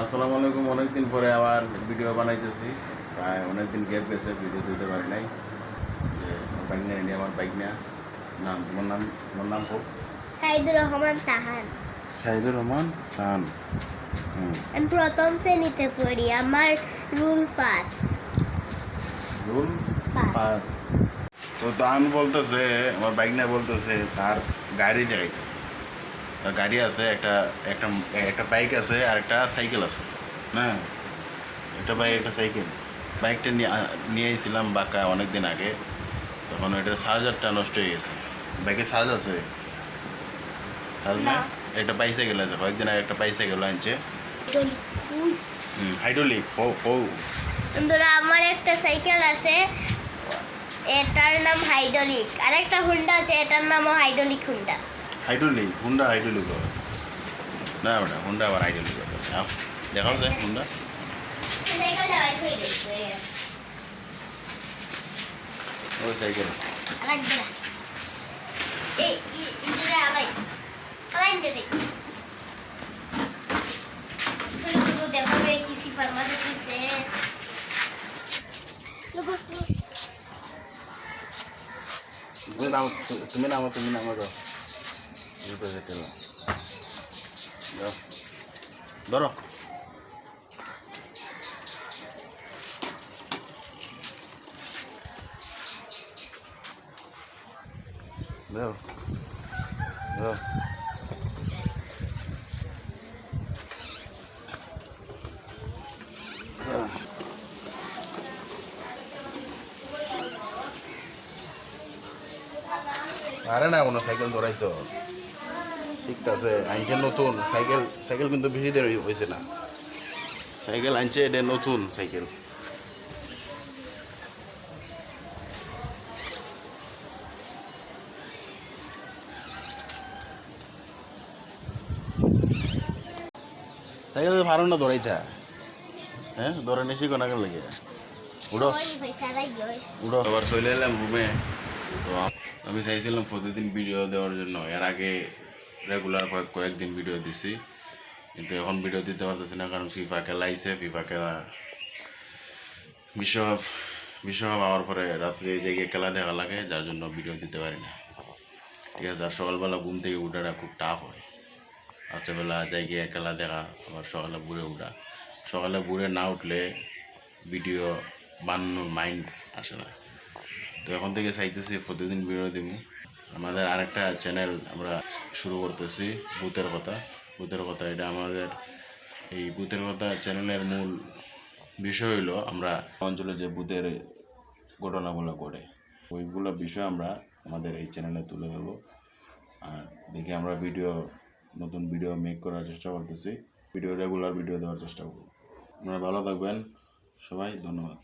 আসসালামু আলাইকুম। অনেকদিন পরে আবার ভিডিও বানাইতেছি। প্রায় অনেকদিন গ্যাপ গেছে, ভিডিও দিতে পারি নাই। যে বাইক নিয়ে আমার বাইক নিয়ে তোমার নাম খুব শাহিদুর রহমান তাহান। শাহিদুর রহমান খান। আমি প্রথম শ্রেণীতে পড়ি। আমার রুল পাস। Rule pass. তো তাহান বলতেছে, আমার বাইক নিয়ে বলতেছে তার গাড়ি যাইতো। তার গাড়ি আছে, একটা একটা একটা বাইক আছে আর একটা সাইকেল আছে। হ্যাঁ, একটা বাইক একটা সাইকেল। বাইকটা নিয়ে এসেছিলাম বাঁকা অনেক দিন আগে। তখন ওইটার চার্জারটা নষ্ট হয়ে গেছে। বাইকে চার্জ আছে? চার্জ না, একটা বাইসাইকেল আছে। কয়েকদিন আগে একটা বাইসাইকেল আনছে। হাইড্রোলিক। আমার একটা সাইকেল আছে, এটার নাম হাইড্রোলিক। আর একটা হুন্ডা আছে, এটার নামও হাইড্রোলিক হুন্ডা। হুন্ডা হাইড্রোলিক না ওটা হুন্ডা আবার হাইড্রোলিক দেখা হচ্ছে হুন্ডা। ওই সাইকেল তুমি নামো যাও। ধরো ধরো ধরো। আরে না, কোনো সাইকেল ধরাইতো শিখতেছে, আনছে নতুন সাইকেল। সাইকেল কিন্তু বেশি দেরি হয়েছে না। সাইকেল আনছে, এটা নতুন সাইকেল। সাইকেল ভালো না ধরাইতা? হ্যাঁ, ধরে নিছি কোনাকে লেগে উড়ো উড়ো। আবার চলে এলাম রুমে। তো আমি চাইছিলাম প্রতিদিন ভিডিও দেওয়ার জন্য। এর আগে রেগুলার কয়েকদিন ভিডিও দিছি, কিন্তু এখন ভিডিও দিতে পারতেছি না, কারণ ফিফা খেলা আইছে। ফিফা খেলা বিশ্বকাপ হওয়ার পরে রাত্রে জেগে খেলা দেখা লাগে, যার জন্য ভিডিও দিতে পারি না। ঠিক আছে। আর সকালবেলা ঘুম থেকে উঠাটা খুব টাফ হয়। রাত্রেবেলা জায়গায় খেলা দেখা, আবার সকালে ভোরে উঠা। সকালে ভোরে না উঠলে ভিডিও বানানোর মাইন্ড আসে না। তো এখন থেকে চাইতেছি প্রতিদিন ভিডিও দিব। আমাদের আরেকটা চ্যানেল আমরা শুরু করতেছি, ভূতের কথা। এটা আমাদের এই ভূতের কথা চ্যানেলের মূল বিষয় হইল আমরা অঞ্চলে যে ভূতের ঘটনাগুলো ঘটে, ওইগুলো বিষয় আমরা আমাদের এই চ্যানেলে তুলে ধরবো। আর দেখি আমরা নতুন ভিডিও মেক করার চেষ্টা করতেছি। রেগুলার ভিডিও দেওয়ার চেষ্টা করব। আপনারা ভালো থাকবেন সবাই, ধন্যবাদ।